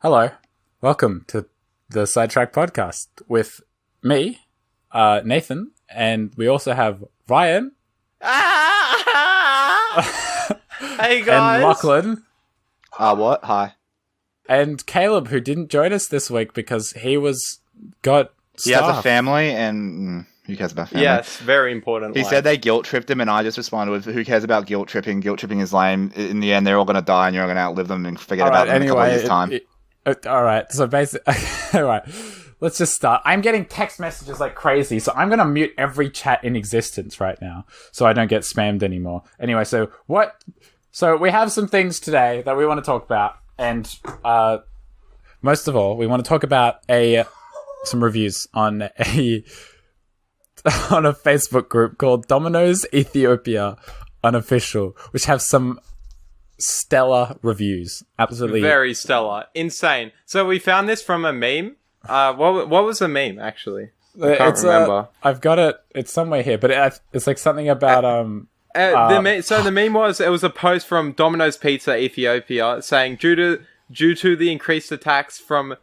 Hello, welcome to the SideTracked Podcast with me, Nathan, and we also have Ryan. Hey guys! And Lachlan. What? Hi. And Caleb, who didn't join us this week because he got stuff. He has a family, and who cares about family? Yes, very important. He said they guilt tripped him, and I just responded with, "Who cares about guilt tripping? Guilt tripping is lame. In the end, they're all going to die, and you're going to outlive them and forget about them in a couple of years' time." Alright, so basically... Alright, let's just start. I'm getting text messages like crazy, so I'm going to mute every chat in existence right now, so I don't get spammed anymore. Anyway, so we have some things today that we want to talk about, and most of all, we want to talk about some reviews on a Facebook group called Domino's Ethiopia Unofficial, which have some stellar reviews. Absolutely. Very stellar. Insane. So we found this from a meme. What was the meme, actually? I can't remember. I've got it. It's somewhere here, but it's like something about... the meme was a post from Domino's Pizza Ethiopia saying, due to the increased attacks from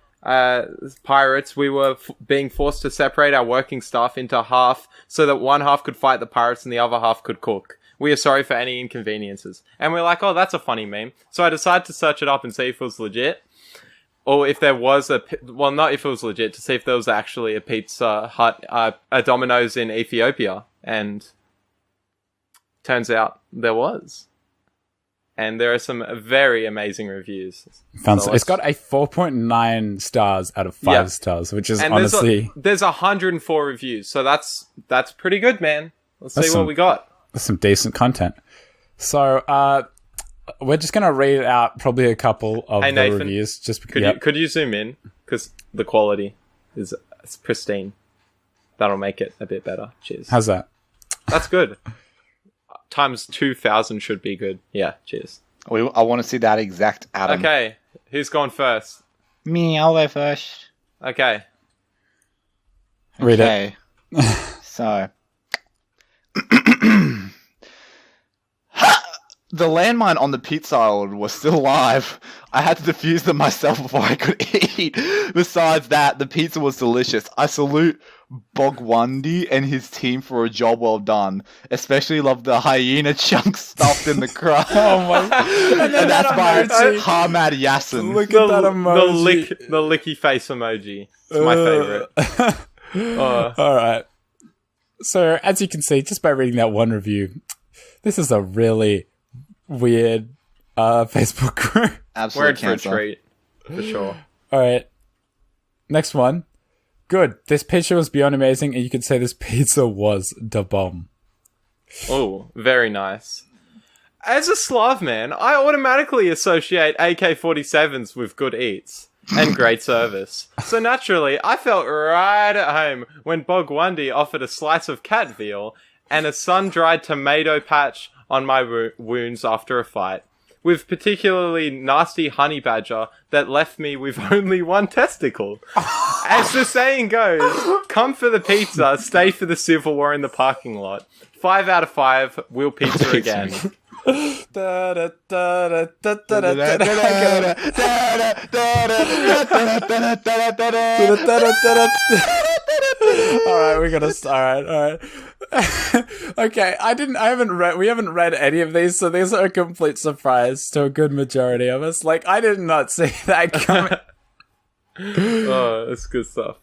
pirates, we were being forced to separate our working staff into half so that one half could fight the pirates and the other half could cook. We are sorry for any inconveniences. And we're like, oh, that's a funny meme. So I decided to search it up and see if it was legit. Or if there was not if it was legit, to see if there was actually a Pizza Hut, a Domino's in Ethiopia. And turns out there was. And there are some very amazing reviews. It's got a 4.9 stars out of 5 stars, which is honestly... There's 104 reviews, so that's pretty good, man. Let's see what we got. That's some decent content. So, we're just going to read out probably a couple of Nathan, reviews. Just because, could you zoom in? Because the quality is pristine. That'll make it a bit better. Cheers. How's that? That's good. Times 2,000 should be good. Yeah, cheers. I want to see that exact atom. Okay, who's gone first? Me, I'll go first. Okay. Read it. So... The landmine on the pizza island was still alive. I had to defuse them myself before I could eat. Besides that, the pizza was delicious. I salute Bogwandi and his team for a job well done. Especially love the hyena chunks stuffed in the crust. Oh my god. And that's by Hamad Yassin. Look at that emoji. The licky face emoji. It's my favorite. Alright. So, as you can see, just by reading that one review, this is a really weird Facebook group. Absolute Word cancer. for a treat. For sure. Alright. Next one. Good. This picture was beyond amazing, and you could say this pizza was da bomb. Oh, very nice. As a Slav man, I automatically associate AK-47s with good eats and great service. So naturally, I felt right at home when Bogwandi offered a slice of cat veal and a sun-dried tomato patch on my wounds after a fight, with particularly nasty honey badger that left me with only one testicle. As the saying goes, come for the pizza, stay for the Civil War in the parking lot. 5 out of 5, we'll pizza again. Alright, we gotta start. Alright. Okay, we haven't read any of these, so these are a complete surprise to a good majority of us. Like, I did not see that coming. Oh, that's good stuff.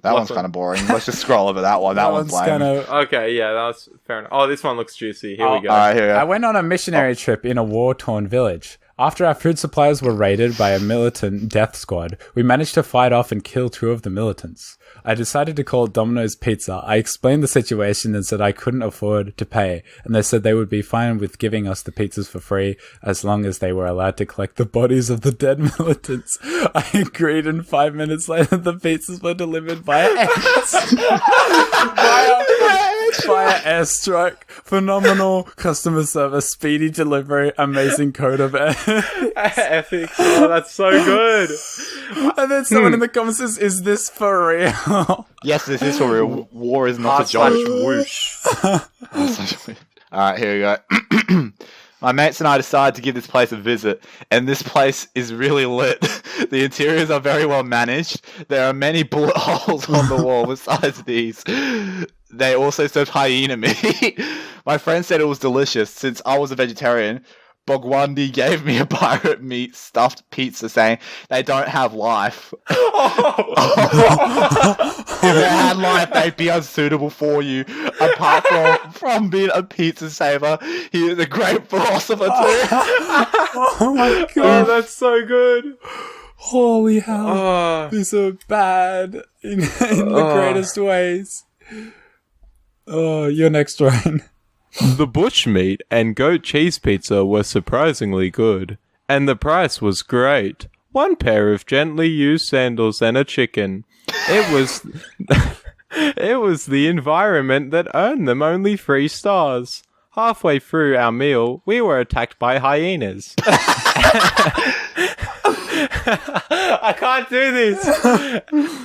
That one's kind of boring. Let's just scroll over that one. That one's lame. Okay, yeah, that's fair enough. Oh, this one looks juicy. Here we go. All right, here we go. I went on a missionary trip in a war-torn village. After our food supplies were raided by a militant death squad, we managed to fight off and kill 2 of the militants. I decided to call Domino's Pizza. I explained the situation and said I couldn't afford to pay, and they said they would be fine with giving us the pizzas for free as long as they were allowed to collect the bodies of the dead militants. I agreed, and 5 minutes later the pizzas were delivered via via airstrike. Phenomenal customer service, speedy delivery, amazing code of epic. Oh, that's so good. And then someone in the comments says, "Is this for real?" Yes, this is for real. War is not a joke. Whoosh. Alright, here we go. My mates and I decided to give this place a visit, and this place is really lit. The interiors are very well managed. There are many bullet holes on the wall besides these. They also served hyena meat. My friend said it was delicious. Since I was a vegetarian, Bogwandi gave me a pirate meat stuffed pizza saying they don't have life. If they had life, they'd be unsuitable for you. Apart from being a pizza saver, he is a great philosopher too. Oh my god, Oh, that's so good. holy hell. These are bad in the greatest ways. Oh, your next one. The bushmeat and goat cheese pizza were surprisingly good, and the price was great. One pair of gently used sandals and a chicken. It was it was the environment that earned them only 3 stars. Halfway through our meal, we were attacked by hyenas. I can't do this.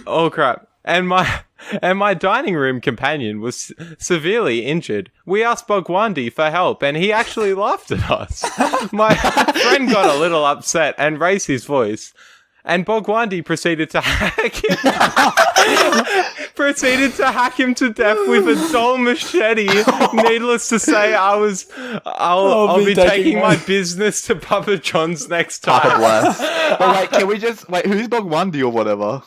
Oh crap. And my dining room companion was severely injured. We asked Bogwandi for help, and he actually laughed at us. My friend got a little upset and raised his voice, and Bogwandi proceeded to hack him to death with a dull machete. Needless to say, I'll be taking my business to Papa John's next time. Papa bless. But wait, can we just wait? Who's Bogwandi or whatever?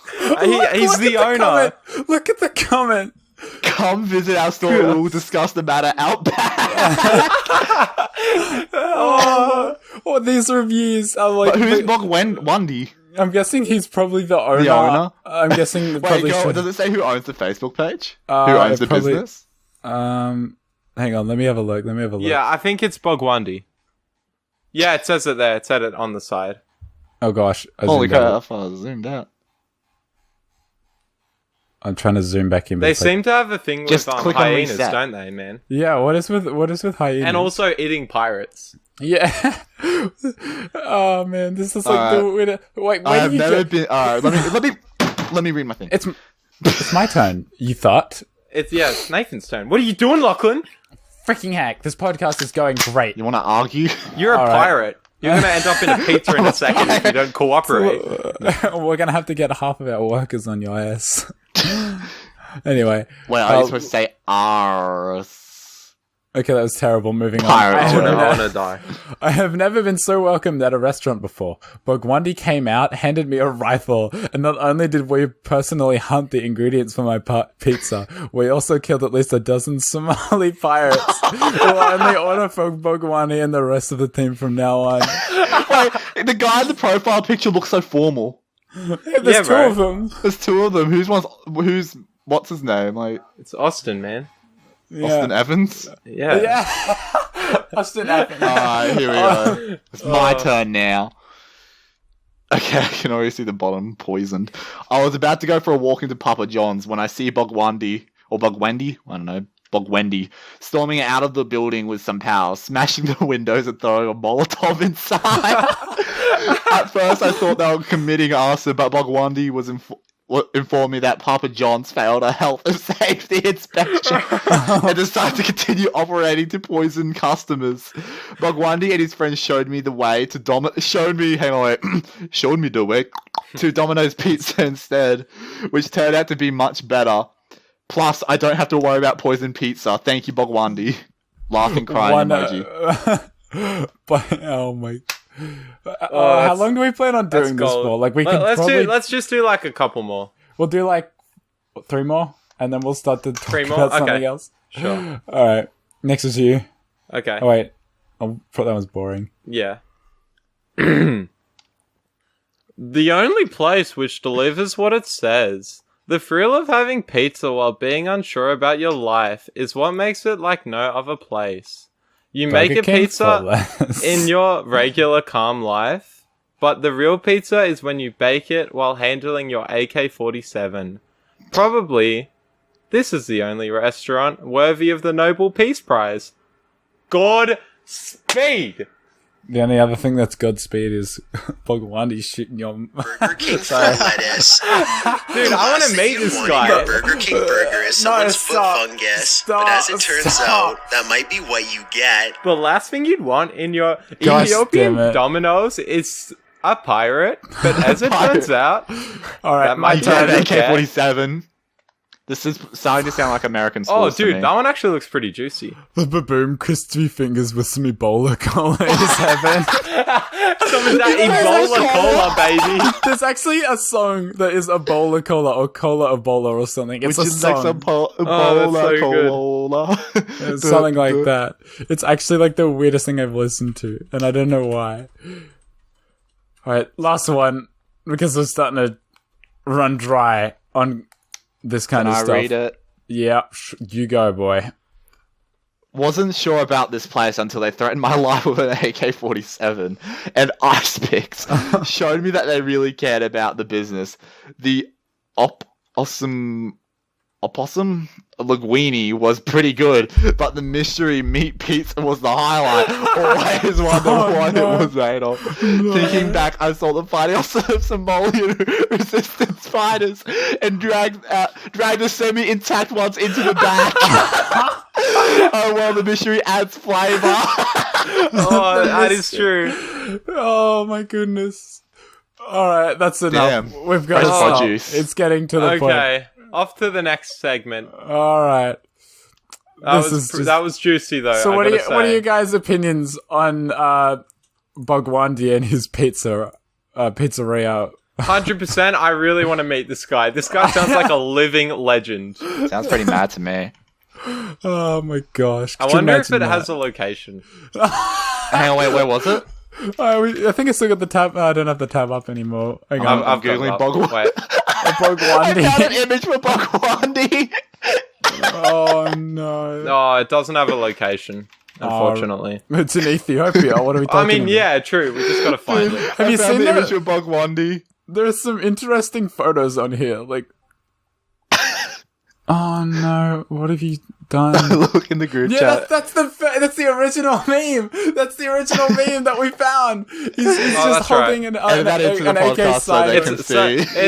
He's the owner. Comment. Look at the comment. Come visit our store. and We'll discuss the matter out back. Oh, these reviews are like. But who's Bogwandi? I'm guessing he's probably the owner. The owner? I'm guessing. Wait, probably does it say who owns the Facebook page? Who owns the probably- business? Hang on. Let me have a look. Yeah, I think it's Bogwandi. Yeah, it says it there. It said it on the side. Oh gosh. Holy crap! I zoomed out. I'm trying to zoom back in. But They it's like- seem to have a thing with Just click on hyenas, reset. don't they, man? Yeah. What is with hyenas? And also eating pirates. Yeah. Oh man, this is like the way to, wait. Where I've do you never get? been. Let me read my thing. It's my turn. You thought? It's Nathan's turn. What are you doing, Lachlan? Freaking heck! This podcast is going great. You want to argue? You're a All right. pirate. You're going to end up in a pizza in a second if you don't cooperate. We're gonna have to get half of our workers on your ass. Anyway. Wait, I was supposed to say ours. Okay, that was terrible. Moving on. Pirates, I whatever. want to die. I have never been so welcomed at a restaurant before. Bogwandi came out, handed me a rifle, and not only did we personally hunt the ingredients for my pizza, we also killed at least a dozen Somali pirates. We'll only order from Bogwandi and the rest of the team from now on. Wait, the guy in the profile picture looks so formal. There's two bro. of them. There's 2 of them. Who's what's his name? Like It's Austin, man. Austin Evans. Yeah. Yeah. Austin Evans. Alright, here we go. It's my turn now. Okay, I can already see the bottom poisoned. I was about to go for a walk into Papa John's when I see Bogwandi, I don't know, Bogwandi, storming out of the building with some power, smashing the windows and throwing a Molotov inside. At first I thought they were committing arson, but Bogwandi was informed me that Papa John's failed a health and safety inspection and decided to continue operating to poison customers. Bogwandi and his friends showed me the way to to Domino's Pizza instead, which turned out to be much better. Plus, I don't have to worry about poison pizza. Thank you, Bogwandi. Laughing, crying emoji. But oh my. How long do we plan on doing this for? Like Let's just do like a couple more. We'll do like 3 more, and then we'll start to talk 3 more? about something Okay. else. Sure. All right. Next is you. Okay. Oh wait. I thought that was boring. Yeah. The only place which delivers what it says. The thrill of having pizza while being unsure about your life is what makes it like no other place. You make Burger a King pizza for less. in your regular calm life, but the real pizza is when you bake it while handling your AK-47. Probably, this is the only restaurant worthy of the Nobel Peace Prize. Godspeed! The only other thing that's Godspeed is Bogwandi shooting your... Burger King lettuce. Dude, I want to meet this guy. Burger King burger is someone's foot fungus. But as it turns out, that might be what you get. The last thing you'd want in your Gosh Ethiopian damn it. Domino's is a pirate. But as it turns out, All right, that might You have turn an AK-47. This is starting to sound like American Oh, schools to dude, me. that one actually looks pretty juicy. The baboon crispy fingers with some Ebola cola is heaven. Some of that Ebola cola, baby. There's actually a song that is Ebola cola or cola Ebola or something. It's Which a is like song. some Oh, that's so good. cola. It's something like that. It's actually like the weirdest thing I've listened to, and I don't know why. Alright, last one, because we're starting to run dry on this kind Can of I stuff. read it? Yeah, you go, boy. Wasn't sure about this place until they threatened my life with an AK-47 and ice picks. Showed me that they really cared about the business. The opossum linguine was pretty good, but the mystery meat pizza was the highlight. Always wondered what it was made of. Thinking back, I saw the fighting of some Somalian resistance fighters and dragged the semi-intact ones into the back. Oh well, the mystery adds flavor. Oh, that is true. Oh my goodness. Alright, that's enough. Damn. We've got to That's stop. juice. It's getting to the point. Okay, off to the next segment. Alright. That was juicy though. So I what are gotta say. you guys' opinions on Bogwandi and his pizzeria? 100%. I really want to meet this guy. This guy sounds like a living legend. Sounds pretty mad to me. Oh my gosh. I wonder if it has a location. Hang on, wait, where was it? I think I still got the tab. I don't have the tab up anymore. Hang on. I'm googling Bogwandi. Wait. I Bogwandi. found an image for Bogwandi. Oh no. No, it doesn't have a location, unfortunately. It's in Ethiopia. What are we talking I mean, about? yeah, true. We just gotta find it. Have you seen the image that? of Bogwandi? There's some interesting photos on here. Like, oh no, what have you done? Look in the group Yeah, chat. that's the original meme. That's the original meme that we found. He's just that's right. holding an Edit that into the AK podcast so they sideways. can see.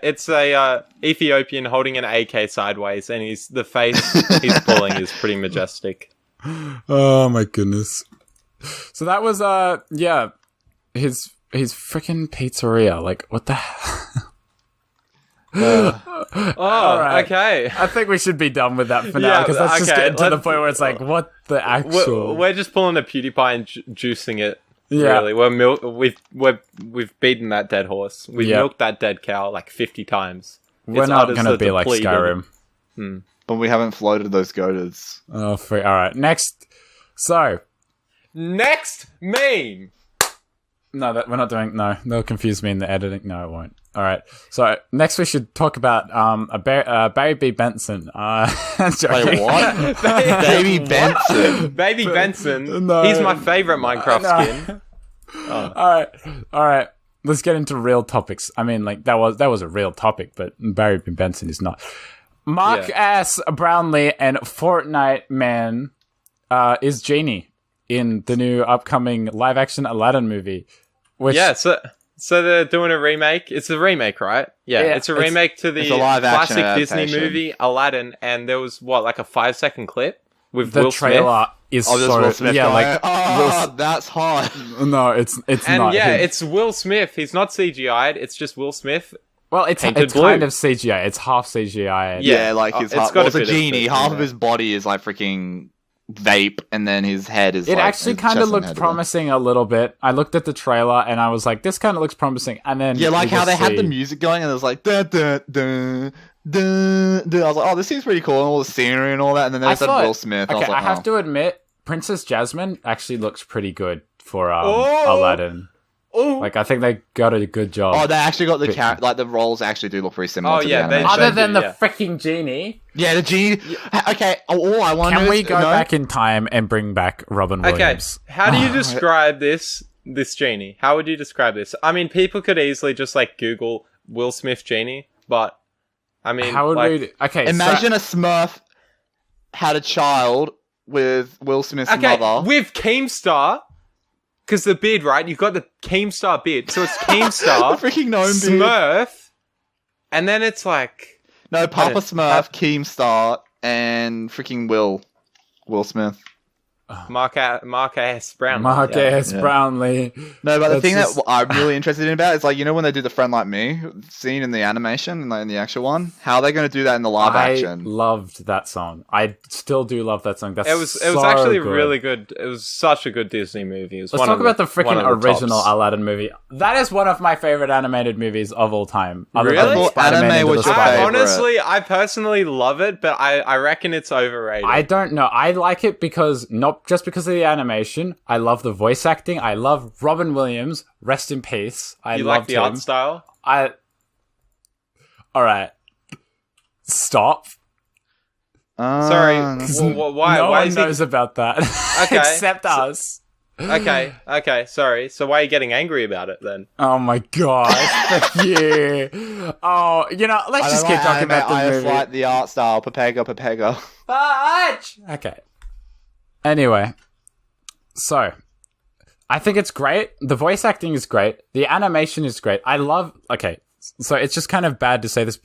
It's a Ethiopian holding an AK sideways, and the face he's pulling is pretty majestic. Oh my goodness. So that was his freaking pizzeria. Like, what the hell? Alright. Okay. I think we should be done with that for now, Yeah, because that's just okay, getting to the let's- point where it's like, what the actual? We're just pulling a PewDiePie and juicing it. Yeah. Really, we've beaten that dead horse. We've Yeah. milked that dead cow like 50 times. We're Its not udders going to are be like depleted. Skyrim. But we haven't floated those goaters. Oh, alright. Next. So, Next meme. no, we're not doing. No, they'll confuse me in the editing. No, it won't. All right. So next we should talk about Barry B. Benson. Joking. Wait, what? Baby Benson. Baby Benson. No. He's my favorite Minecraft skin. All right. Let's get into real topics. I mean, like that was a real topic, but Barry B. Benson is not. Mark S. Brownlee and Fortnite Man is Genie in the new upcoming live-action Aladdin movie. Which, Yeah, so they're doing a remake. It's a remake, right? Yeah, it's a remake to the it's a live-action classic Disney adaptation. movie Aladdin, and there was like a 5-second clip with the Will trailer is Oh, this so Will Smith yeah, guy. like Oh, that's hot. no, it's and not. yeah, him. it's Will Smith. He's not CGI'd. It's just Will Smith. well, it's painted kind blue. of CGI. It's half CGI. Yeah, like his it's heart. got Well, it's a bit of genie. it, Half yeah. of his body is like freaking vape, and then his head is. It like, actually his kind chest of and looked head are- promising a little bit. I looked at the trailer and I was like, "This kind of looks promising." And then Yeah, like you how just they had the see- music going, and it was like da da da da da. I was like, oh, this seems pretty cool, and all the scenery and all that. And then they said Will Smith. Okay, I was like, I have oh. to admit, Princess Jasmine actually looks pretty good for Oh! Aladdin. Oh, Like, I think they got a good job. Oh, they actually got the like the roles actually do look pretty similar. Oh, to yeah, the they- animation. Other than the yeah. freaking genie, Yeah, the genie. Okay, all I want can is we go no? back in time and bring back Robin okay. Williams? How do you describe this genie? How would you describe this? I mean, people could easily just like Google Will Smith genie, but I mean, How would like, we? Okay, Imagine a Smurf had a child with Will Smith's Okay, mother. with Keemstar. because the beard, right? You've got the Keemstar beard, so it's Keemstar, The freaking gnome beard. Smurf, and then it's like No, Papa Smurf, Keemstar, and freaking Will Smith. Mark S. Brown. Mark S. Brownlee. No, but the That's thing just- that I'm really interested in about is like, you know, when they do the Friend Like Me scene in the animation and like in the actual one, how are they going to do that in the live I action? loved that song. I still do love that song. That's It was so actually good. really good. It was such a good Disney movie. It was Let's one talk of about the one freaking of the original tops. Aladdin movie. That is one of my favorite animated movies of all time. Other than Really? Spider-Man Anime Into was the your Spider-Man. favorite. I personally love it, but I reckon it's overrated. I don't know. I like it because not just because of the animation. I love the voice acting. I love Robin Williams. Rest in peace. I you loved like the him. art style? All right. Stop. Sorry. Why? No why one is knows about that. Okay. Except us. Okay. Sorry. So why are you getting angry about it then? Oh my gosh. Fuck you. Oh, let's just keep talking about the I movie. like the art style. Pepega. Fudge! Okay. Anyway. So, I think it's great. The voice acting is great. The animation is great. Okay, so it's just kind of bad to say this,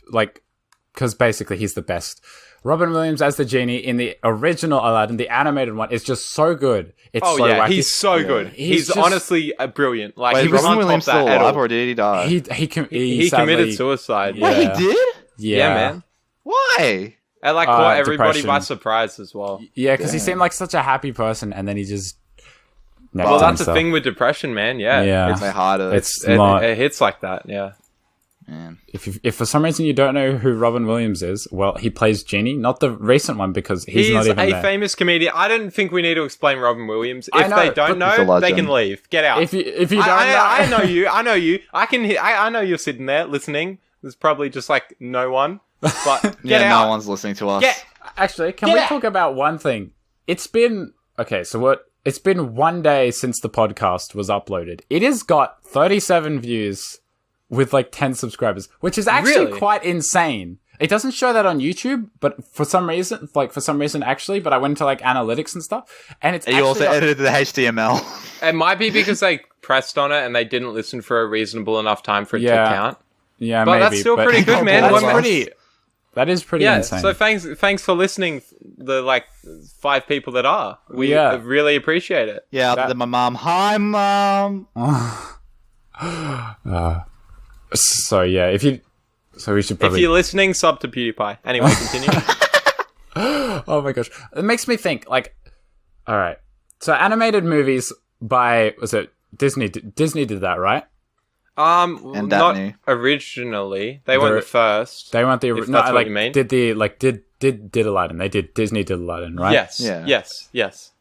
because basically he's the best. Robin Williams as the genie in the original Aladdin, the animated one, is just so good. It's so wacky. He's so good. He's just- honestly brilliant. Like, Wait, he is was Robin on Williams top of still that at alive all. or did he die? He sadly- committed suicide. Yeah. Wait, he did? Yeah, man. Why? It caught everybody depression. by surprise as well. Yeah, because he seemed like such a happy person, and then he just... Well, that's the thing with depression, man. Yeah. Yeah. It's harder. It hits like that, yeah. Man. If for some reason you don't know who Robin Williams is, well, he plays Genie, not the recent one because he's not even a there. famous comedian. I don't think we need to explain Robin Williams. I If know, they don't but- He's a know, they legend. can leave. Get out. If you don't know, I know you. I know you. I know you're sitting there listening. There's probably just like no one. But get Yeah, out. no one's listening to us. Actually, can we talk about one thing? It's been It's been 1 day since the podcast was uploaded. It has got 37 views with 10 subscribers, which is actually Really? quite insane. It doesn't show that on YouTube, but for some reason, actually, but I went into analytics and stuff, and it's And you also actually edited the HTML. It might be because they pressed on it and they didn't listen for a reasonable enough time for it to count. yeah, But maybe. that's still pretty good, man. That's One pretty. That is pretty Yeah. insane. So thanks for listening. The 5 people that are. We really appreciate it. Yeah, other than my mom. Hi, mom. So yeah, we should If probably. you're listening, sub to PewDiePie. Anyway, continue. Oh my gosh, it makes me think. All right, so animated movies by was it Disney? Disney did that, right? And not Daphne. originally. They weren't the first. They weren't the If original. that's what you mean. Did Aladdin? They did. Disney did Aladdin, right? Yes. Yeah. Yes.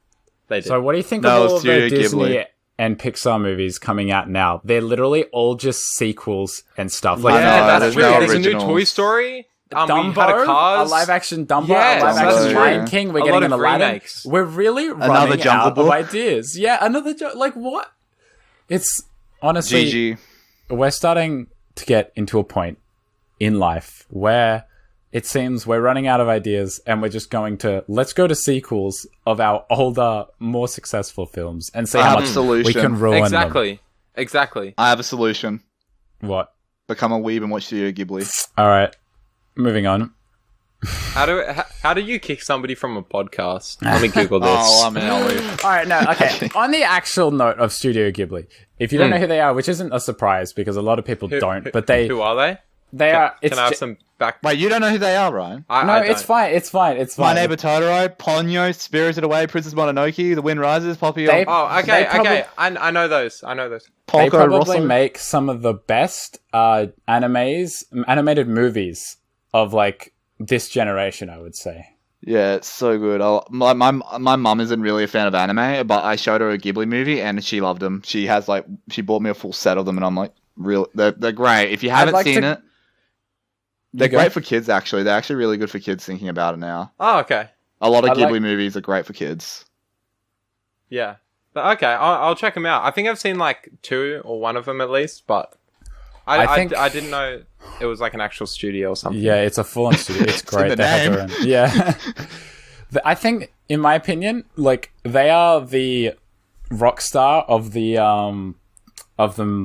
They did. So what do you think No, of all of the Studio Disney Ghibli. and Pixar movies coming out now? They're literally all just sequels and stuff. I know, that's there's weird. no There's a new originals. Toy Story. Dumbo, we had a Cars. a live action Dumbo, Yes, a live that's action true. Lion King. We're A getting lot an of Aladdin. remakes. We're really Another running Jungle out of Book. ideas. Yeah, another what? It's honestly, GG. we're starting to get into a point in life where it seems we're running out of ideas and we're just going to let's go to sequels of our older, more successful films and see I how have a much we solution. can ruin Exactly. I have a solution. them. What? Become a weeb and watch Studio Ghibli. All right, moving on. How do you kick somebody from a podcast? Let me Google this. I'll leave. All right, no, okay. On the actual note of Studio Ghibli, if you don't know who they are, which isn't a surprise because a lot of people don't, but Who are they? they are. Can I have some back? Wait, you don't know who they are, Ryan? No, I it's don't. fine. It's fine. It's fine. My Neighbor Totoro, Ponyo, Spirited Away, Princess Mononoke, The Wind Rises, Poppy. They- Oh, They okay. probably- I know those. They Polka probably Rosso. make some of the best animated movies of this generation, I would say. Yeah, it's so good. My mum isn't really a fan of anime, but I showed her a Ghibli movie and she loved them. She has she bought me a full set of them, and I'm like, they're great. If you haven't like seen to- it, they're You go. great for kids. Actually, they're actually really good for kids. Thinking about it now, Oh, okay. a lot of I Ghibli like- movies are great for kids. Yeah. But okay, I'll check them out. I think I've seen 2 or 1 of them at least, but I think- I didn't know it was an actual studio or something. Yeah, it's a full-on studio. It's in great. the They have their own. Yeah. I think, in my opinion, they are the Rockstar of the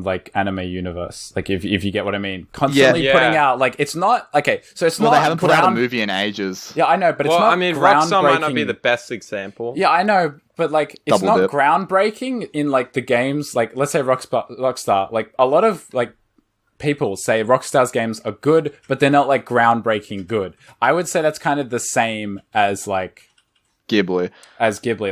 like anime universe. Like if you get what I mean, constantly putting out like it's not okay. So it's not. They haven't put out a movie in ages. Yeah, I know, but it's not. I mean, Rockstar might not be the best example. Yeah, I know, but like it's Double not dip. groundbreaking in like the games. Like let's say Rockstar. Like a lot of like people say Rockstar's games are good, but they're not like groundbreaking good. I would say that's kind of the same as like Ghibli.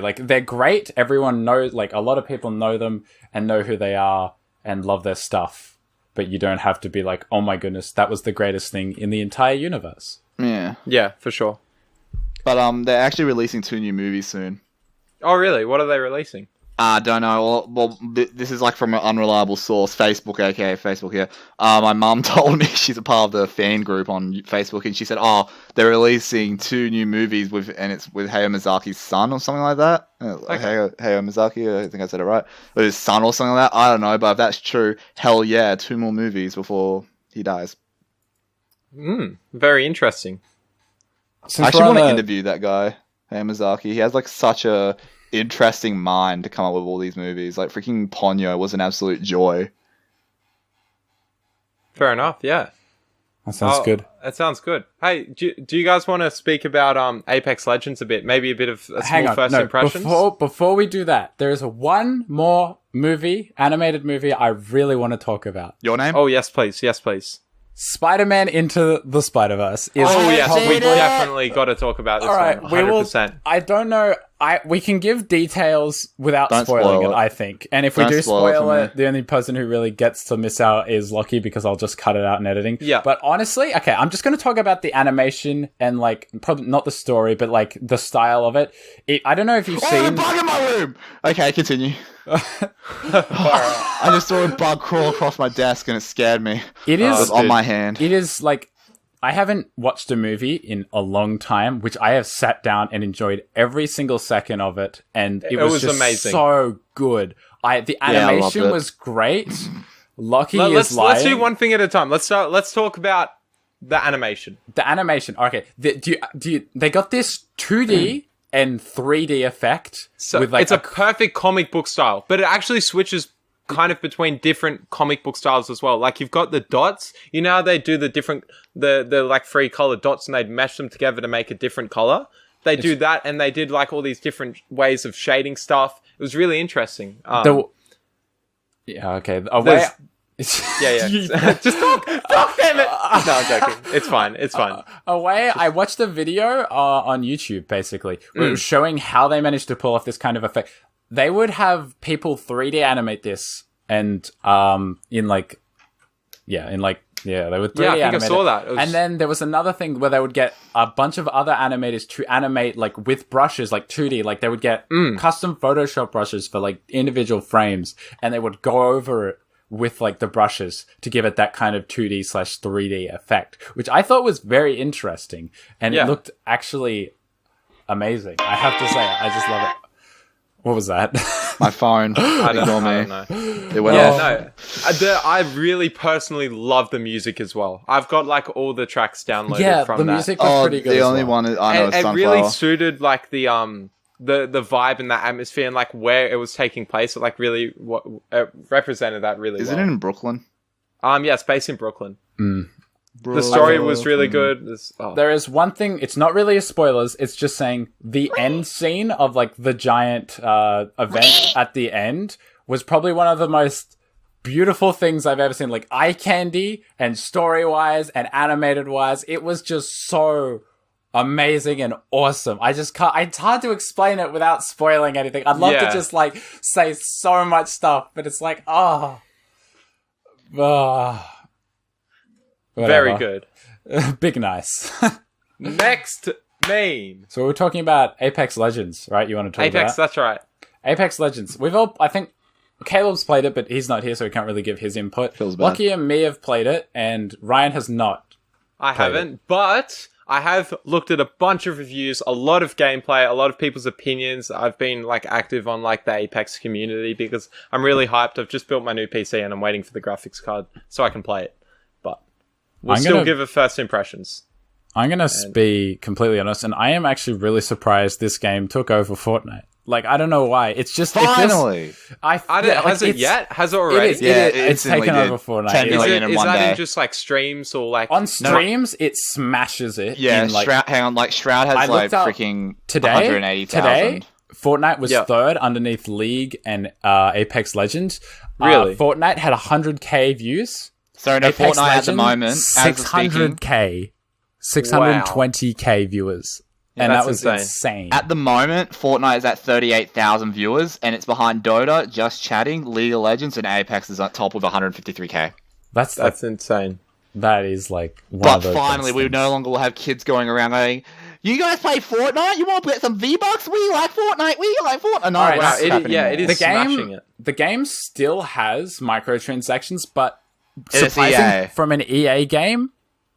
Like they're great. Everyone knows, like a lot of people know them and know who they are and love their stuff. But you don't have to be like, oh my goodness, that was the greatest thth in the entire universe. Yeah. Yeah, for sure. But they're actually releasing 2 new movies soon. Oh, really? What are they releasing? I don't know. Well, this is like from an unreliable source, Facebook, aka Facebook here. My mum told me, she's a part of the fan group on Facebook, and she said, "Oh, they're releasing 2 new movies and it's with Hayao Miyazaki's son or something like that." Okay. Hayao Miyazaki, I think I said it right. With his son or something like that. I don't know, but if that's true, hell yeah, 2 more movies before he dies. Very interesting. I actually want to interview that guy, Hayao Miyazaki. He has like such a interesting mind to come up with all these movies. Like freaking Ponyo was an absolute joy. Fair enough, yeah. That sounds good. That sounds good. Hey, do you guys want to speak about Apex Legends a bit? Maybe a bit of a small first impressions? Before we do that, there is one more animated movie I really want to talk about. Your name? Oh, yes, please. Yes, please. Spider-Man Into the Spider-Verse is we definitely got to talk about this one. 100%. I don't know. We can give details without Don't spoiling spoil it, it. I think. And if we Don't do spoil spoil it it, for me. the only person who really gets to miss out is Lockie, because I'll just cut it out in editing. Yeah. But honestly, okay, I'm just going to talk about the animation and like probably not the story, but like the style of it. I don't know if you've Oh, there's a seen. bug in my room! Okay, continue. I just saw a bug crawl across my desk and it scared me. It It is was on my hand. It is like, I haven't watched a movie in a long time, which I have sat down and enjoyed every single second of it, and it was just amazing. so good. The animation loved it. was great. Lockie Let's do lying. one thing at a time. Let's talk about the animation. The animation. Okay, they got this 2D and 3D effect. So with like it's a perfect comic book style, but it actually switches kind of between different comic book styles as well. Like you've got the dots. You know how they do the different, the like 3 color dots, and they'd mesh them together to make a different color. They do that, and they did like all these different ways of shading stuff. It was really interesting. Yeah. Okay. A way. Yeah. Just talk, damn it. No, I'm joking. It's fine. A way I watched a video on YouTube, basically, where it was showing how they managed to pull off this kind of effect. They would have people 3D animate this, and they would 3D Yeah, I think I animate saw it. that. It was- And then there was another thing where they would get a bunch of other animators to animate like with brushes, like 2D. Like they would get custom Photoshop brushes for like individual frames, and they would go over it with like the brushes to give it that kind of 2D/3D effect, which I thought was very interesting, and it looked actually amazing. I have to say, I just love it. What was that? My phone. I Ignore don't me. know. It went off. No. I really personally love the music as well. I've got like all the tracks downloaded from the that. music was pretty good. The as only well. one I know is It Sunflower. really suited like the vibe and the atmosphere and like where it was taking place. It like really represented that really Is well. it in Brooklyn? Yeah, it's based in Brooklyn. The story was really good. There is one thing, it's not really a spoilers, it's just saying the end scene of like the giant event at the end was probably one of the most beautiful things I've ever seen. Like eye candy and story-wise and animated-wise, it was just so amazing and awesome. I just can't, it's hard to explain it without spoiling anything. I'd love to just like say so much stuff, but it's like, very good. Big nice. Next meme. So we're talking about Apex Legends, right? You want to talk about Apex, that's right. Apex Legends. I think Caleb's played it, but he's not here, so he can't really give his input. Feels bad. Lucky and me have played it, and Ryan has not. I haven't, but I have looked at a bunch of reviews, a lot of gameplay, a lot of people's opinions. I've been like active on like the Apex community because I'm really hyped. I've just built my new PC and I'm waiting for the graphics card so I can play it. But we'll still give it first impressions. I'm going to be completely honest, and I am actually really surprised this game took over Fortnite. Like, I don't know why. It's just Finally. Has it yet? Has it already? It's taken over Fortnite. 10 million in one day. Is that in just like streams or like on streams? It smashes it. Yeah, in, like, Shroud has like freaking 180,000. Today, Fortnite was third underneath League and Apex Legends. Really? Fortnite had 100k views. So no, Fortnite at the moment, 600k, 620k viewers. Yeah, and that was insane. At the moment, Fortnite is at 38,000 viewers, and it's behind Dota, Just Chatting, League of Legends, and Apex is at top with 153k. That's insane. That is like one But of those finally, we things. no longer will have kids going around going, "You guys play Fortnite? You want to get some V-Bucks? We like Fortnite. We like Fortnite." No, All right, we're not happening it anymore. is smashing it. The game still has microtransactions, but It's surprising EA. from an EA game,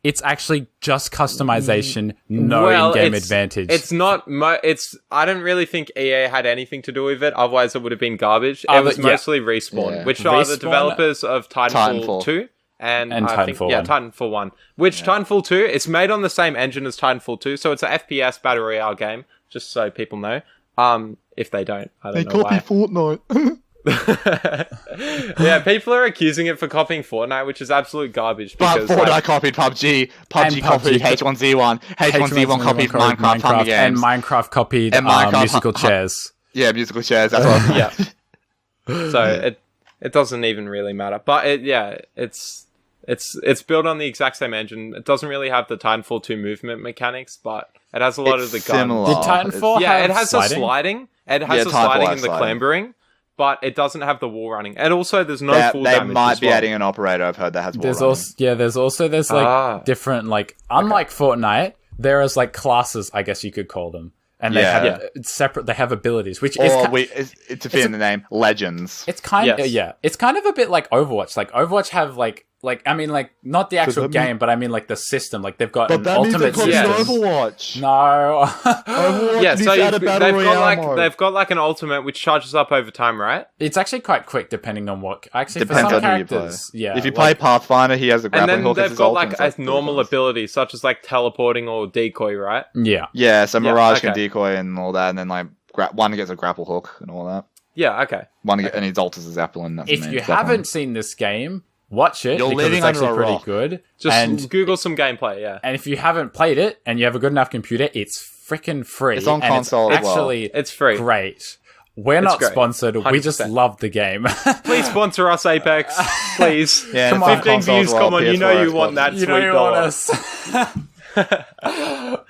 it's actually just customization, no in-game advantage. It's not. I don't really think EA had anything to do with it. Otherwise, it would have been garbage. It was mostly Respawn, which are the developers of Titanfall 2 and I think, Titanfall 1. Titanfall 1. Which Titanfall 2, it's made on the same engine as Titanfall 2, so it's an FPS battle royale game. Just so people know. If they don't, I don't know why. Fortnite. Yeah, people are accusing it for copying Fortnite, which is absolute garbage. But Because Fortnite copied PUBG, PUBG copied H1Z1, H1Z1 copied Minecraft Hunger and Games, Minecraft copied And Minecraft musical chairs. Yeah, musical chairs. That's what. Yeah. So it doesn't even really matter. But it's built on the exact same engine. It doesn't really have the Titanfall 2 movement mechanics, but it has a lot of the guns. Similar. Did Titanfall have It has sliding? a sliding. It has a Titanfall sliding has and the sliding. clambering, but it doesn't have the wall running. And also, there's no full They damage. might as be well. adding an operator. I've heard that has. There's like different, like, unlike Fortnite, there is like classes, I guess you could call them, and they have separate. They have abilities, which is to fit in the name, Legends. it's kind of it's kind of a bit like Overwatch. Like Overwatch have like I mean, like, not the actual game, but I mean like the system. Like they've got an ultimate system. Overwatch. No. Overwatch Yeah, needs so to add a battle royale mode. they've got like an ultimate which charges up over time, right? It's actually quite quick depending on what. Actually, Depends for some on who you play. characters, yeah. If you play Pathfinder, he has a And grappling then hook. as they've his got ultimate, like so a it's normal pretty ability, such as like teleporting or decoy, right? Yeah. Yeah, so Mirage okay. can decoy and all that, and then like one gets a grapple hook and all that. Yeah, okay. And his ult is a Zeppelin. That's If you haven't seen this game, watch it. You're because living it's actually under a pretty rock. good. Just Google some gameplay, yeah. And if you haven't played it and you have a good enough computer, it's freaking free. It's on and console It's as well. actually It's free. great. We're not great. sponsored. We just 100%. love the game. Please sponsor us, Apex. Please. Yeah, Come it's on. 15 console views, as well, come on. You know PS4, you want Xbox. that you sweet know you dollar. want us.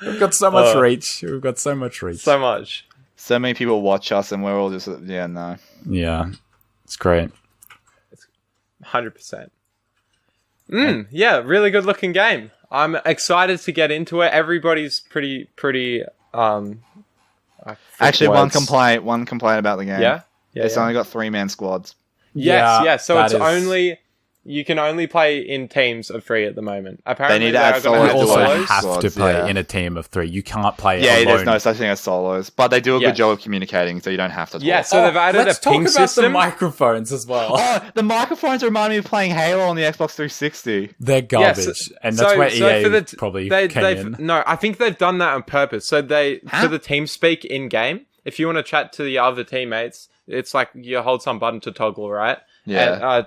We've got so much reach. We've got so much reach. So much. So many people watch us, and we're all just no. Yeah. It's great. 100%. Yeah, really good looking game. I'm excited to get into it. Everybody's pretty Actually, one words. complaint about the game. Yeah? It's only got 3-man squads. Yes. So that it's is- only you can only play in teams of 3 at the moment. Apparently, They need to add they are gonna You solos add to also it. solos. have to Squads, play yeah. in a team of 3. You can't play Yeah, alone. there's no such thing as solos, but they do a Yeah. good job of communicating, so you don't have to talk. Yeah, so they've added Let's a talk ping about system. the microphones as well. Oh, the microphones remind me of playing Halo on the Xbox 360. They're garbage, and that's where EA probably came in. No, I think they've done that on purpose. So for the team speak in game, if you want to chat to the other teammates, it's like you hold some button to toggle, right? Yeah.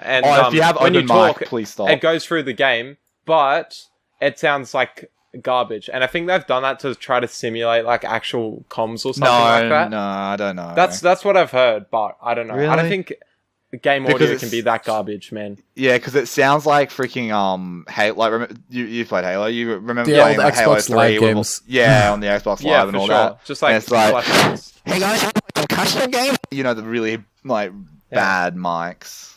And If you have when open you talk, mic, please stop. it goes through the game, but it sounds like garbage. And I think they've done that to try to simulate like actual comms or something like that. No, I don't know. That's what I've heard, but I don't know. I don't Really? think game Because audio it's- can be that garbage, man. Yeah, because it sounds like freaking Halo. Like you played Halo. You remember The playing old like, Halo Xbox 3 Live with- games. Yeah, on the Xbox Yeah, Live for and all sure. that. Just like And it's like, flashbacks. hey guys, a custom game. You know, the really like bad mics.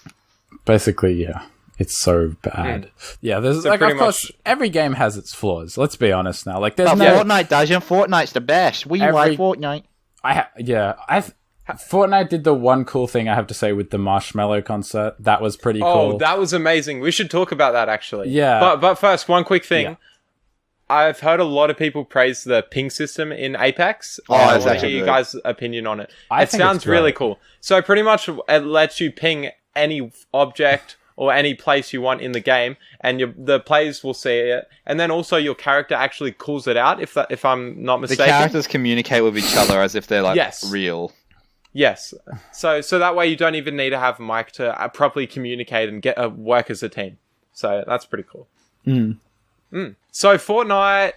Basically, yeah. It's so bad. Yeah, there's So like, pretty of course, much- every game has its flaws. Let's be honest now. Like, there's But no. Fortnite doesn't. Fortnite's the best. We Every- like Fortnite. Fortnite did the one cool thing I have to say with the Marshmallow concert. That was pretty cool. Oh, that was amazing. We should talk about that actually. Yeah. But first, one quick thing. Yeah. I've heard a lot of people praise the ping system in Apex. Oh, I it's want to actually hear you good. guys' opinion on it. I It think sounds it's really great. cool. So pretty much it lets you ping any object or any place you want in the game, and the players will see it, and then also your character actually calls it out. If I'm not mistaken, the characters communicate with each other as if they're like real. Yes. So that way you don't even need to have a mic to properly communicate and work as a team. So that's pretty cool. So Fortnite.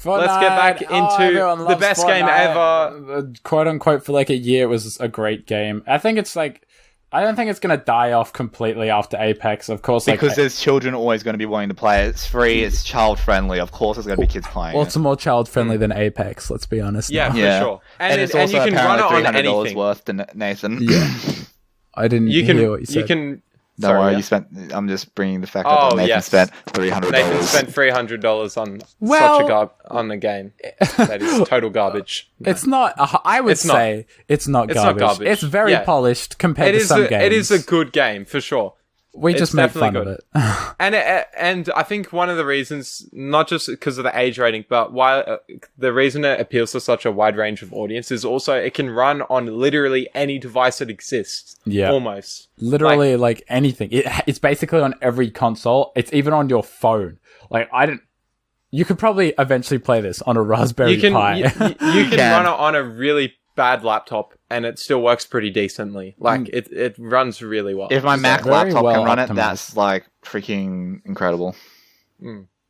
Let's get back into the best game ever. Quote unquote, for like a year, it was a great game. I think it's like, I don't think it's going to die off completely after Apex, of course. Because there's children always going to be wanting to play it. It's free, it's child friendly. Of course, there's going to be kids playing. Well, it's more child friendly than Apex. Let's be honest. Yeah, for sure. And it's also you can run it on $300 anything. worth to Nathan. Yeah, I didn't hear what you said. You can. Don't worry, you spent. I'm just bringing the fact up that Nathan spent $300. Nathan spent $300 on on the game. That is total garbage. No. It's not. I would say it's not garbage. It's not garbage. It's very polished compared to some games. It is a good game for sure. We just make fun of it. and I think one of the reasons, not just because of the age rating, but why the reason it appeals to such a wide range of audience is also it can run on literally any device that exists. Yeah. Almost. Literally like anything. It's basically on every console. It's even on your phone. Like you could probably eventually play this on a Raspberry Pi. You can run it on a really bad laptop and it still works pretty decently. Like it runs really well. If my Mac laptop can run it, that's like freaking incredible.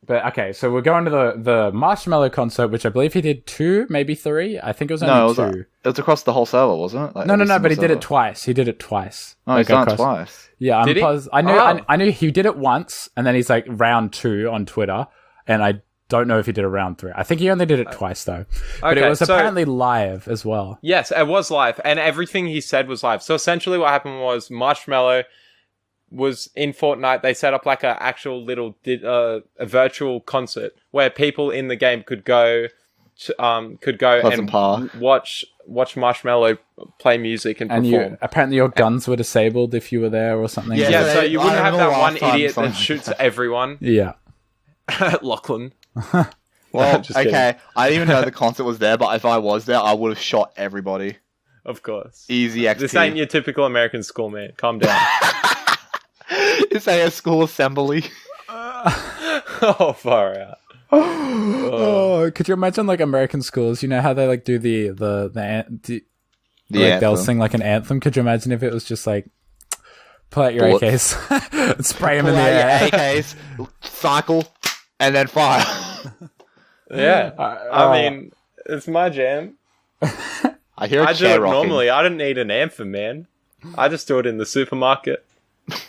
But okay, so we're going to the Marshmallow concert, which I believe he did 2, maybe 3. I think it was only 2. It was across the whole server, wasn't it? Like no, but he did it twice. He did it twice. Oh, he's done it twice. Yeah, I knew he did it once, and then he's like round 2 on Twitter, and I don't know if he did a round 3. I think he only did it twice though. But it was apparently live as well. Yes, it was live, and everything he said was live. So essentially what happened was Marshmallow was in Fortnite. They set up like a actual little a virtual concert where people in the game could go and watch Marshmallow play music and perform. Apparently your guns were disabled if you were there or something. Yeah, so you wouldn't have that one idiot that shoots everyone. Yeah. Lachlan. Well, okay. I didn't even know the concert was there, but if I was there, I would have shot everybody. Of course. Easy XP. This ain't your typical American school, man. Calm down. This ain't a school assembly. Oh, far out. Oh, could you imagine like American schools? You know how they like do the like they'll sing like an anthem. Could you imagine if it was just like pull out your AKs, spray them in the air, AKs, cycle, and then fire. Yeah, I mean it's my jam. I hear I do it normally. I don't need an anthem, man. I just do it in the supermarket.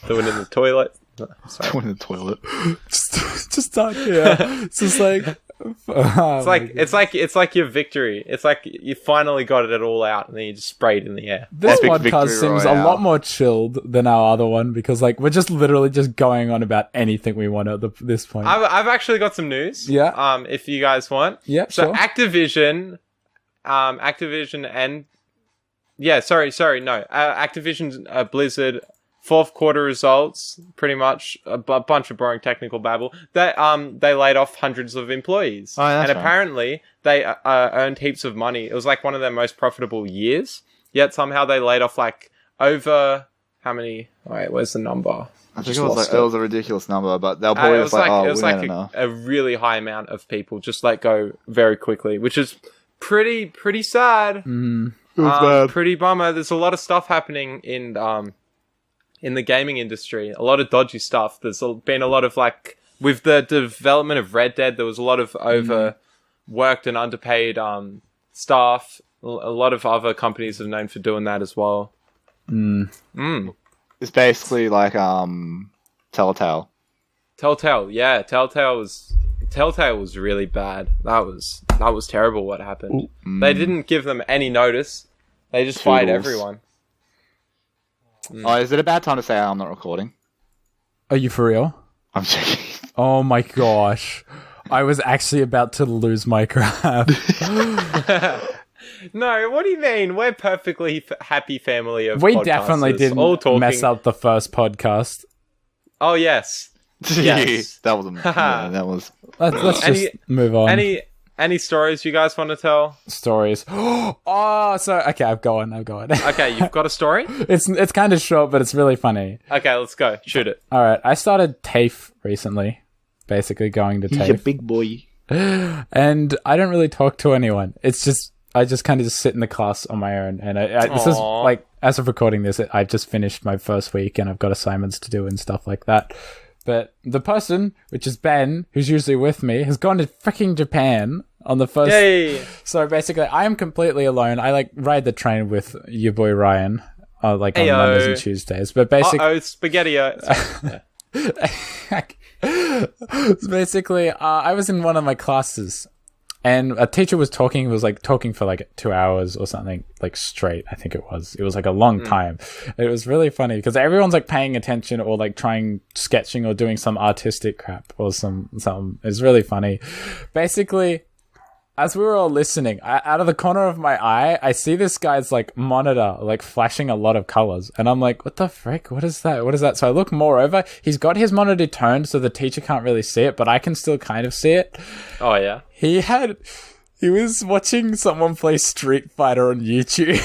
Do it in the toilet. Do it in the toilet. just talk. Yeah, it's just like it's like your victory. It's like you finally got it all out, and then you just spray it in the air. This podcast seems a lot more chilled than our other one because like we're just literally just going on about anything we want at this point. I've actually got some news. Yeah. If you guys want. Yeah. So sure. Activision and Activision Blizzard. Fourth quarter results, pretty much a bunch of boring technical babble. They laid off hundreds of employees, and apparently they earned heaps of money. It was like one of their most profitable years. Yet somehow they laid off like over how many? Wait, where's the number? I think it was a ridiculous number, but they'll probably just it was like a really high amount of people just let go very quickly, which is pretty sad. It was bad. Pretty bummer. There's a lot of stuff happening in the gaming industry, a lot of dodgy stuff. There's been a lot of like with the development of Red Dead, there was a lot of overworked and underpaid staff. A lot of other companies are known for doing that as well. It's basically like Telltale. Yeah, Telltale was really bad. That was terrible what happened. They didn't give them any notice. They just fired everyone. Oh, is it a bad time to say I'm not recording? Are you for real? I'm checking. Oh my gosh. I was actually about to lose my crap. No, what do you mean? We're perfectly happy family of We definitely didn't all talking. Mess up the first podcast. Oh, yes. Yes. That was that was. Let's just move on. Any stories you guys want to tell? Stories. Oh, so okay, I've gone. Okay, you've got a story? It's kind of short, but it's really funny. Okay, let's go. Shoot it. All right, I started TAFE recently. Basically, going to TAFE. He's a big boy. And I don't really talk to anyone. It's just I just kind of just sit in the class on my own. And this is like, as of recording this, I've just finished my first week and I've got assignments to do and stuff like that. But the person, which is Ben, who's usually with me, has gone to freaking Japan on the first. Yay! So basically, I am completely alone. I like ride the train with your boy Ryan, like on Mondays and Tuesdays. But basically, spaghetti. Basically, I was in one of my classes. And a teacher was talking for like 2 hours or something, like straight, I think it was. It was like a long time. It was really funny because everyone's like paying attention or like sketching or doing some artistic crap or something. It's really funny. Basically, as we were all listening, out of the corner of my eye, I see this guy's like monitor like flashing a lot of colors. And I'm like, what the frick? What is that? So I look more over. He's got his monitor turned so the teacher can't really see it, but I can still kind of see it. Oh, yeah. He was watching someone play Street Fighter on YouTube.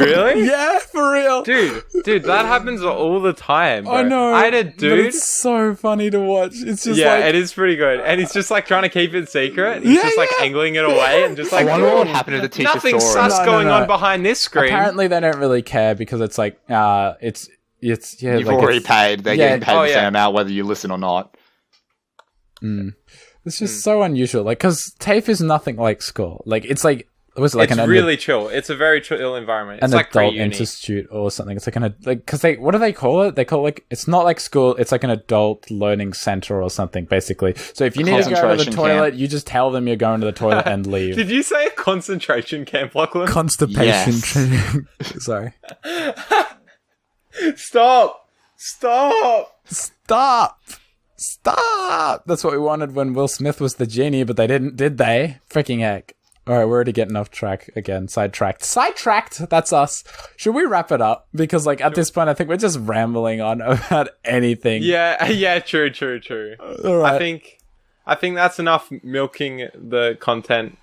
Really? Yeah, for real. Dude, that happens all the time, bro. I know. I had a dude. But it's so funny to watch. It's just it is pretty good. And he's just like trying to keep it secret. He's just like angling it away and just like, I wonder what happened to the teacher. Nothing sus going on behind this screen. Apparently they don't really care because it's like, you've already paid. They're getting paid the same amount whether you listen or not. It's just so unusual, like, because TAFE is nothing like school. Like, it's like, was it like it's really chill. It's a very chill environment. It's an like adult institute or something. It's like because what do they call it? They call it like, it's not like school. It's like an adult learning center or something, basically. So if you need to go to the toilet, you just tell them you're going to the toilet and leave. Did you say a concentration camp, Lachlan? Constipation training. Sorry. Stop! That's what we wanted when Will Smith was the genie, but they didn't, did they? Freaking heck. Alright, we're already getting off track again. Sidetracked, that's us. Should we wrap it up? Because, like, at this point, I think we're just rambling on about anything. Yeah, true. Alright. I think that's enough milking the content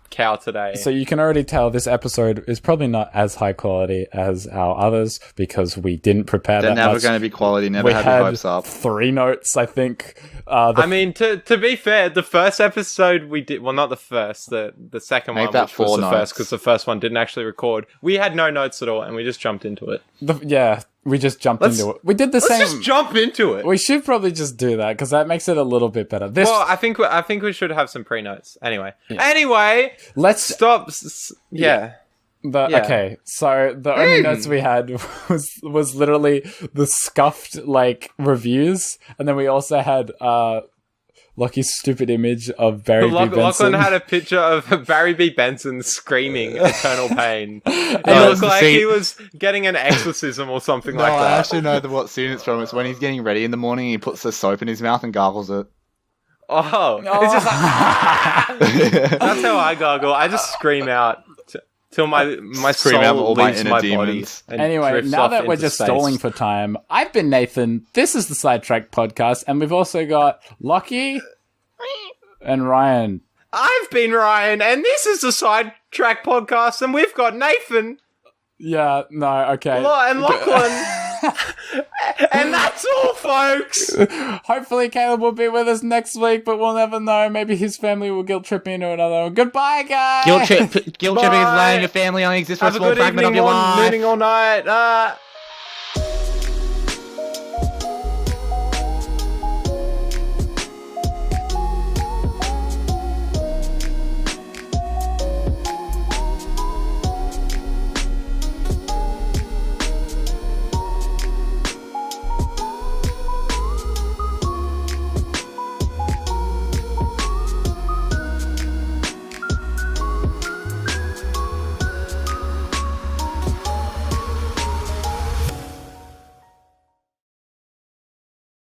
cow today. So you can already tell this episode is probably not as high quality as our others because we didn't prepare They're that never much. going to be quality. Never have your hopes up. 3 notes, I think. I mean, to be fair, the first episode we did, well, not the first, the second one, which was the first, because the first one didn't actually record. We had no notes at all, and we just jumped into it. We just jumped into it. We did the same. Let's just jump into it. We should probably just do that because that makes it a little bit better. Well, I think we should have some pre-notes. Anyway, let's stop. Okay, so the only notes we had was literally the scuffed like reviews, and then we also had Lockie's stupid image of Barry B. Benson. Lachlan had a picture of Barry B. Benson screaming eternal pain. It looked like he was getting an exorcism or something like that. I actually know what scene it's from. It's when he's getting ready in the morning, he puts the soap in his mouth and gargles it. Oh. It's just like... That's how I gargle. I just scream out till my scream soul out all leaves my my inner body. demons. Anyway, now that we're just stalling for time, I've been Nathan. This is the SideTracked Podcast, and we've also got Lockie and Ryan. I've been Ryan, and this is the SideTracked Podcast, and we've got Nathan. Yeah, no, okay. And Lachlan. And that's all, folks. Hopefully Caleb will be with us next week, but we'll never know. Maybe his family will guilt trip me into another one. Goodbye, guys. Guilt tripping is laying your family only exists for a small fragment of your life. Have a good evening, morning, all night.